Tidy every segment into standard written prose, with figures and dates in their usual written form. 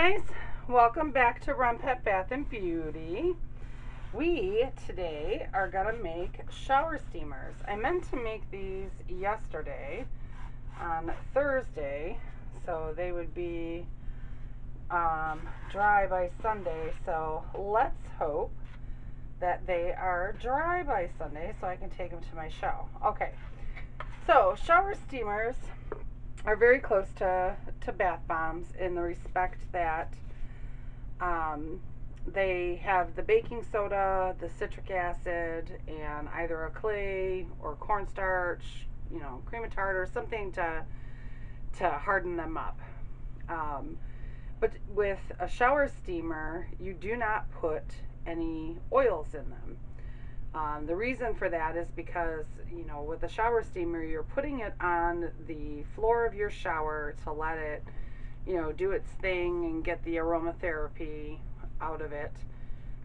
guys, welcome back to Renpet Bath Beauty. We today are going to make shower steamers. I meant to make these yesterday on Thursday, so they would be dry by Sunday. So let's hope that they are dry by Sunday so I can take them to my show. Okay, so shower steamers are very close to bath bombs in the respect that they have the baking soda, the citric acid, and either a clay or cornstarch, cream of tartar, something to harden them up. But with a shower steamer, you do not put any oils in them. The reason for that is because, with a shower steamer, you're putting it on the floor of your shower to let it, do its thing and get the aromatherapy out of it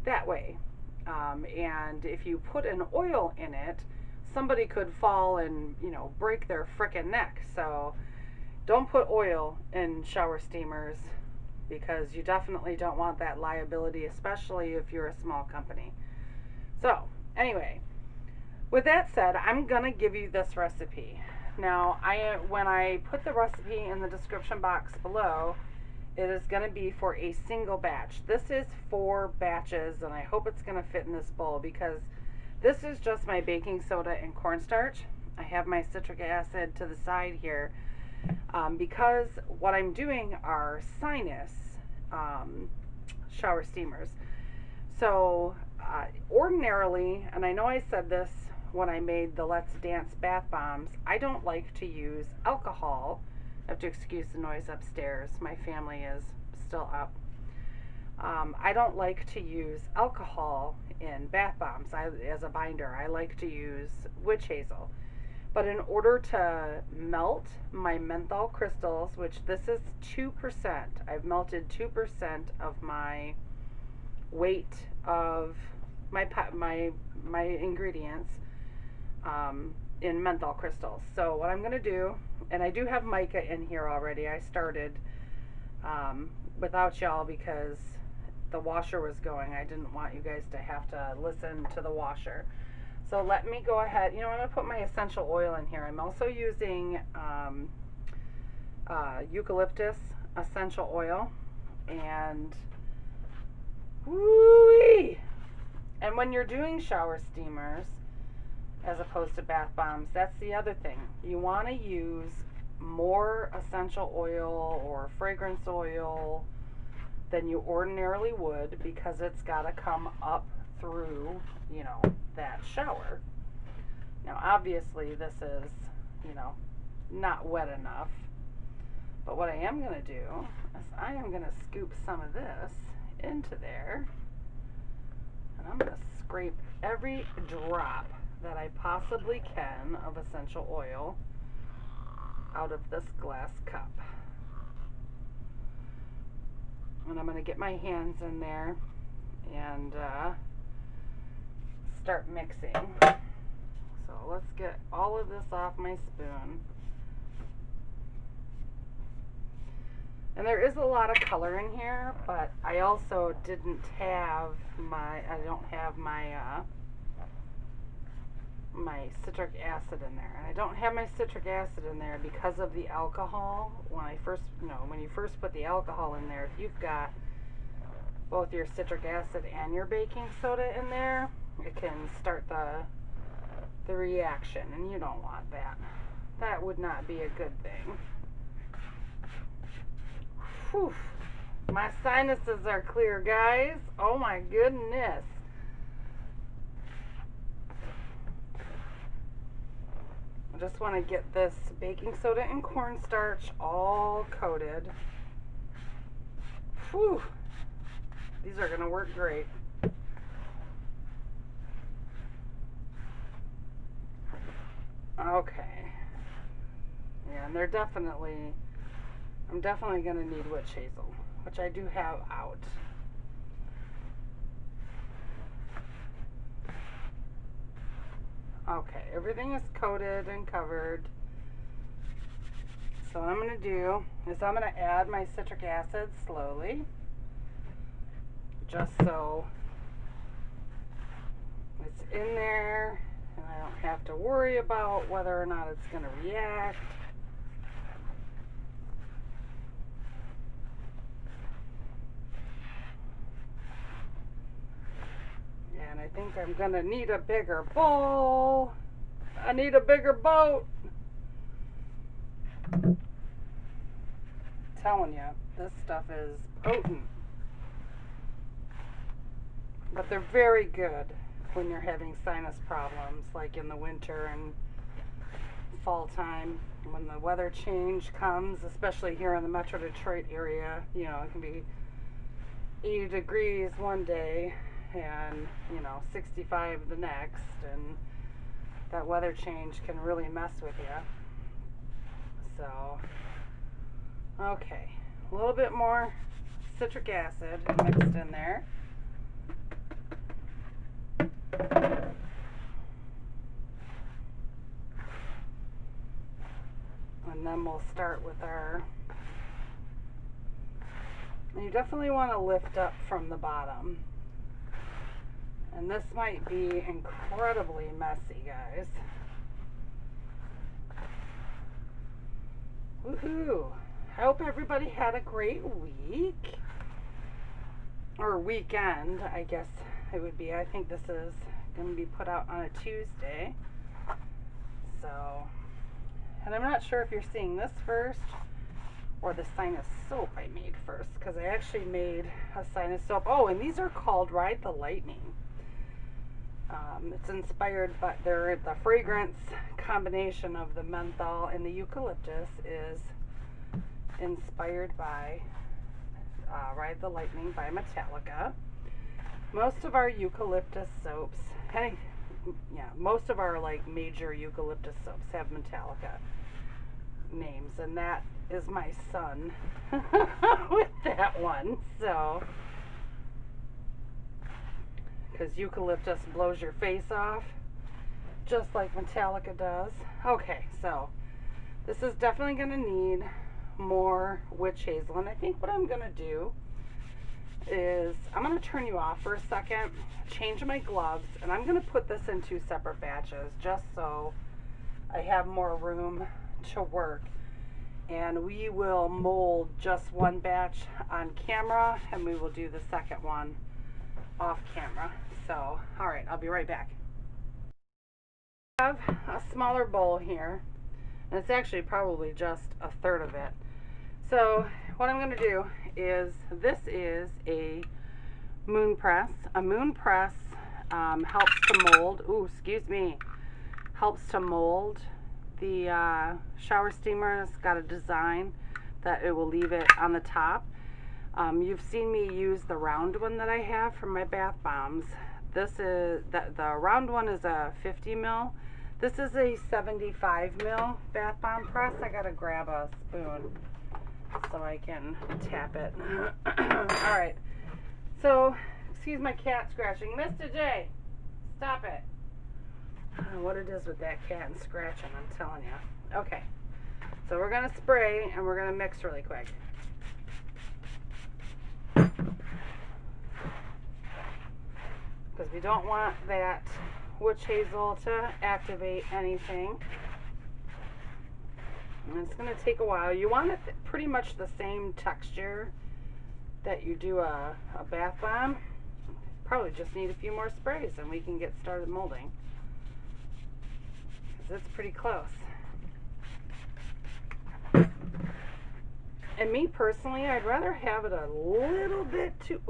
that way. And if you put an oil in it, somebody could fall and, break their frickin' neck. So don't put oil in shower steamers because you definitely don't want that liability, especially if you're a small company. So anyway, with that said, I'm going to give you this recipe. Now, when I put the recipe in the description box below, it is going to be for a single batch. This is 4 batches, and I hope it's going to fit in this bowl because this is just my baking soda and cornstarch. I have my citric acid to the side here because what I'm doing are sinus shower steamers. So ordinarily, and I know I said this when I made the Let's Dance bath bombs, I don't like to use alcohol. I have to excuse the noise upstairs. My family is still up. I don't like to use alcohol in bath bombs as a binder. I like to use witch hazel. But in order to melt my menthol crystals, which this is 2%, I've melted 2% of my weight of my ingredients in menthol crystals. So what I'm going to do, and I do have mica in here already. I started without y'all because the washer was going. I didn't want you guys to have to listen to the washer. So let me go ahead. I'm going to put my essential oil in here. I'm also using Eucalyptus essential oil, and woo-wee! And when you're doing shower steamers, as opposed to bath bombs, that's the other thing. You want to use more essential oil or fragrance oil than you ordinarily would because it's got to come up through, that shower. Now, obviously, this is, not wet enough. But what I am going to do is I am going to scoop some of this into there. And I'm going to scrape every drop that I possibly can of essential oil out of this glass cup. And I'm going to get my hands in there and start mixing. So let's get all of this off my spoon. And there is a lot of color in here, but I also don't have my my citric acid in there. And I don't have my citric acid in there because of the alcohol. When you first put the alcohol in there, if you've got both your citric acid and your baking soda in there, it can start the reaction, and you don't want that. That would not be a good thing. Whew. My sinuses are clear, guys. Oh my goodness. I just want to get this baking soda and cornstarch all coated. Whew. These are going to work great. Okay. Yeah, and I'm definitely going to need witch hazel, which I do have out. Okay, everything is coated and covered. So what I'm going to do is I'm going to add my citric acid slowly, just so it's in there and I don't have to worry about whether or not it's going to react. And I think I'm going to need a bigger bowl. I need a bigger boat. I'm telling you, this stuff is potent. But they're very good when you're having sinus problems, like in the winter and fall time. When the weather change comes, especially here in the Metro Detroit area, you know, it can be 80 degrees one day and, you know, 65 the next, and that weather change can really mess with you. So, okay, a little bit more citric acid mixed in there. And then we'll start with our, and you definitely want to lift up from the bottom. And this might be incredibly messy, guys. Woohoo! I hope everybody had a great week. Or weekend, I guess it would be. I think this is going to be put out on a Tuesday. So, and I'm not sure if you're seeing this first or the sinus soap I made first, because I actually made a sinus soap. Oh, and these are called Ride the Lightning. It's inspired by the fragrance combination of the menthol and the eucalyptus is inspired by Ride the Lightning by Metallica. Most of our eucalyptus soaps, most of our like major eucalyptus soaps have Metallica names, and that is my son with that one. So, because eucalyptus blows your face off, just like Metallica does. Okay, so this is definitely going to need more witch hazel, and I think what I'm going to do is I'm going to turn you off for a second, change my gloves, and I'm going to put this in 2 separate batches just so I have more room to work. And we will mold just one batch on camera, and we will do the second one off camera. So, alright, I'll be right back. I have a smaller bowl here, and it's actually probably just a third of it. So, what I'm going to do is, this is a moon press. A moon press helps to mold, helps to mold the shower steamer. It's got a design that it will leave it on the top. You've seen me use the round one that I have for my bath bombs. This is, the round one is a 50 mil. This is a 75 mil bath bomb press. I gotta grab a spoon so I can tap it. Alright, so, excuse my cat scratching. Mr. J, stop it. I don't know what it is with that cat and scratching, I'm telling you. Okay, so we're going to spray and we're going to mix really quick. Because we don't want that witch hazel to activate anything. And it's going to take a while. You want it pretty much the same texture that you do a bath bomb. Probably just need a few more sprays and we can get started molding. Because it's pretty close. And me personally, I'd rather have it a little bit too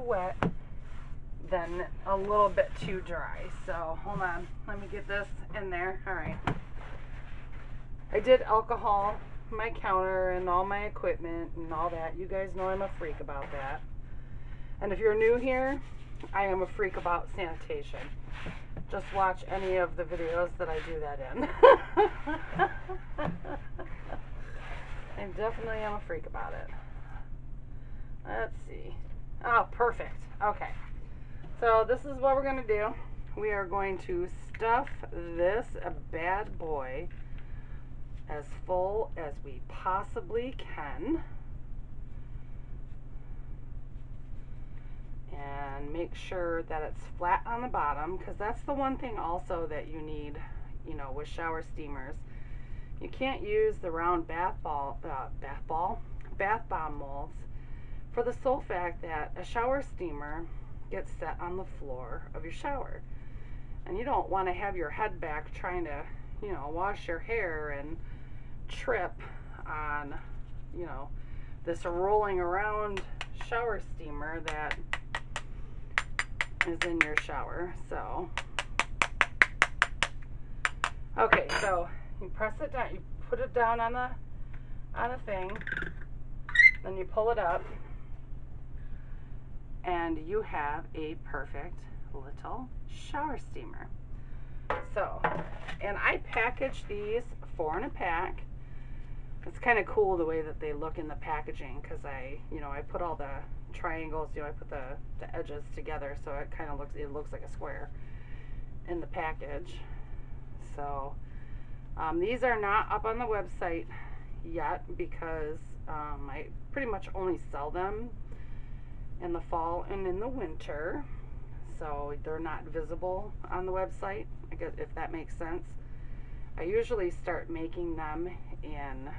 wet than a little bit too dry. So hold on, let me get this in there. Alright. I did alcohol my counter and all my equipment and all that. You guys know I'm a freak about that. And if you're new here, I am a freak about sanitation. Just watch any of the videos that I do that in. I definitely am a freak about it. Let's see. Oh, perfect. Okay. So this is what we're going to do. We are going to stuff this bad boy as full as we possibly can. And make sure that it's flat on the bottom, because that's the one thing also that you need, you know, with shower steamers. You can't use the round bath bomb molds, for the sole fact that a shower steamer gets set on the floor of your shower. And you don't want to have your head back trying to, you know, wash your hair and trip on, you know, this rolling around shower steamer that is in your shower. So, okay, so you press it down, you put it down on a thing, then you pull it up, and you have a perfect little shower steamer. So, and I package these 4 in a pack. It's kind of cool the way that they look in the packaging, because I put all the triangles, I put the edges together, so it kind of looks like a square in the package. So these are not up on the website yet, because I pretty much only sell them in the fall and in the winter, so they're not visible on the website, I guess, if that makes sense. I usually start making them in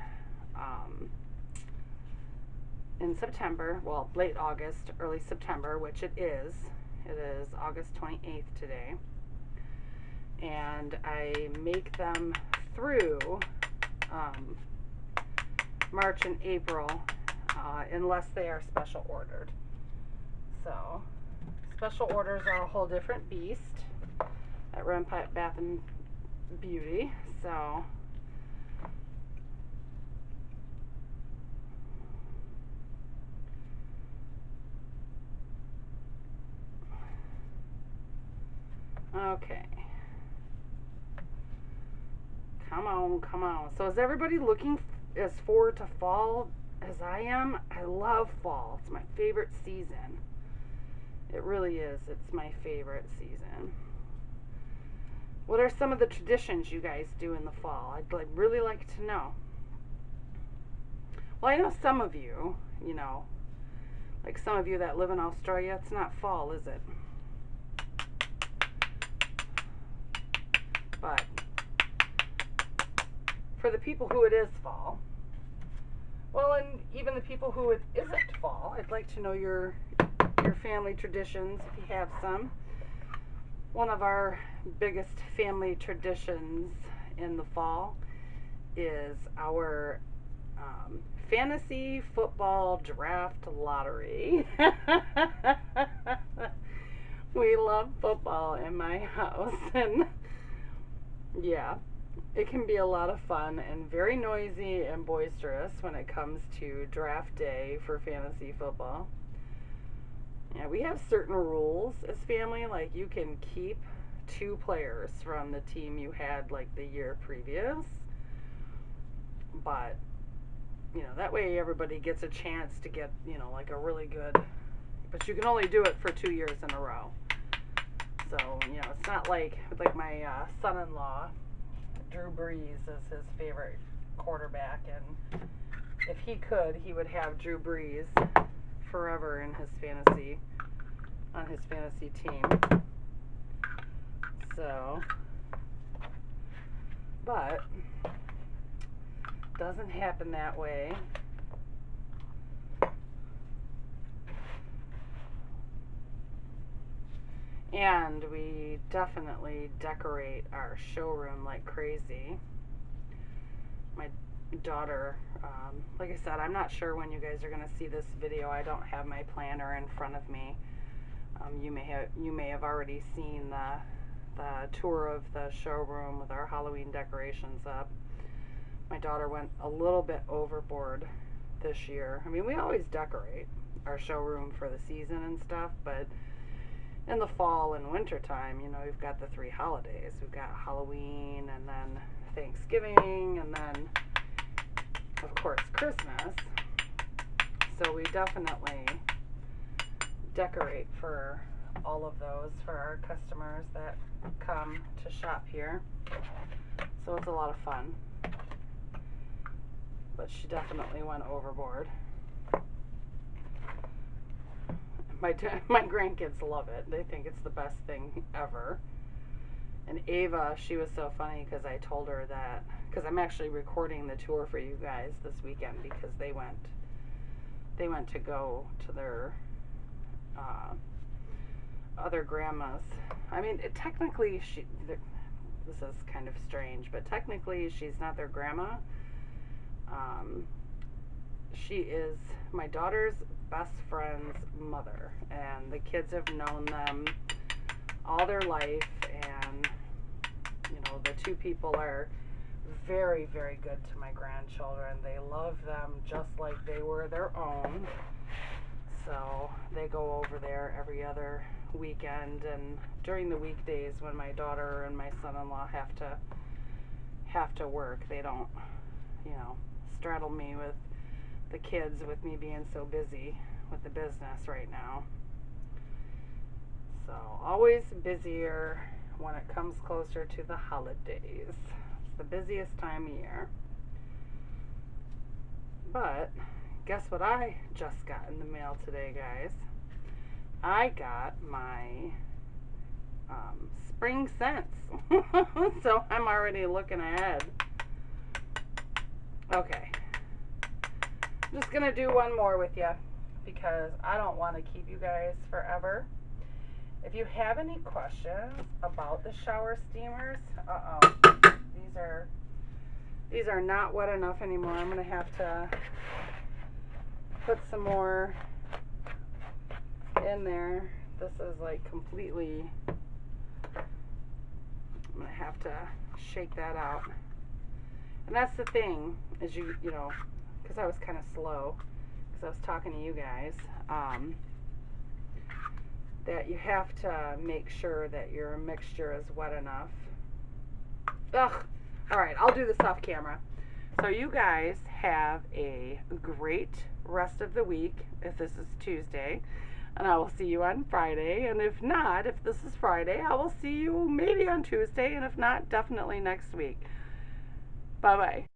September, well, late August, early September, which it is. It is August 28th today. And I make them through March and April, unless they are special ordered. So, special orders are a whole different beast at Renpet Bath Beauty. So, okay. Come on, come on. So is everybody looking as forward to fall as I am? I love fall. It's my favorite season. It really is. It's my favorite season. What are some of the traditions you guys do in the fall? I'd really like to know. Well, I know some of you, like some of you that live in Australia, it's not fall, is it? But for the people who it is fall, well, and even the people who it isn't fall, I'd like to know your family traditions, if you have some. One of our biggest family traditions in the fall is our fantasy football draft lottery. We love football in my house, and yeah, it can be a lot of fun and very noisy and boisterous when it comes to draft day for fantasy football. Yeah, we have certain rules as family, like you can keep 2 players from the team you had like the year previous, but that way everybody gets a chance to get like a really good, but you can only do it for 2 years in a row. So it's not like my son-in-law, Drew Brees is his favorite quarterback, and if he could, he would have Drew Brees forever in on his fantasy team. So, but doesn't happen that way. And we definitely decorate our showroom like crazy. My daughter, like I said, I'm not sure when you guys are going to see this video. I don't have my planner in front of me. You may have already seen the tour of the showroom with our Halloween decorations up. My daughter went a little bit overboard this year. I mean, we always decorate our showroom for the season and stuff, but in the fall and winter time, we've got the 3 holidays. We've got Halloween, and then Thanksgiving, and then of course Christmas. So we definitely decorate for all of those for our customers that come to shop here. So it's a lot of fun. but she definitely went overboard. My grandkids love it. They think it's the best thing ever. And Ava, she was so funny because I told her that, because I'm actually recording the tour for you guys this weekend because they went to go to their other grandmas. I mean, technically, this is kind of strange, but technically she's not their grandma. She is my daughter's best friend's mother, and the kids have known them all their life, and you know, the two people are very, very good to my grandchildren. They love them just like they were their own. So they go over there every other weekend, and during the weekdays when my daughter and my son-in-law have to work, they don't, you know, straddle me with the kids, with me being so busy with the business right now. So always busier when it comes closer to the holidays. It's the busiest time of year. But guess what I just got in the mail today, guys? I got my spring scents. So I'm already looking ahead. Okay. I'm just going to do one more with you because I don't want to keep you guys forever. If you have any questions about the shower steamers, these are not wet enough anymore. I'm going to have to put some more in there. This is like completely, I'm going to have to shake that out. And that's the thing, is you know, because I was kind of slow, because I was talking to you guys, that you have to make sure that your mixture is wet enough. Ugh. All right, I'll do this off camera. So you guys have a great rest of the week, if this is Tuesday, and I will see you on Friday. And if not, if this is Friday, I will see you maybe on Tuesday, and if not, definitely next week. Bye-bye.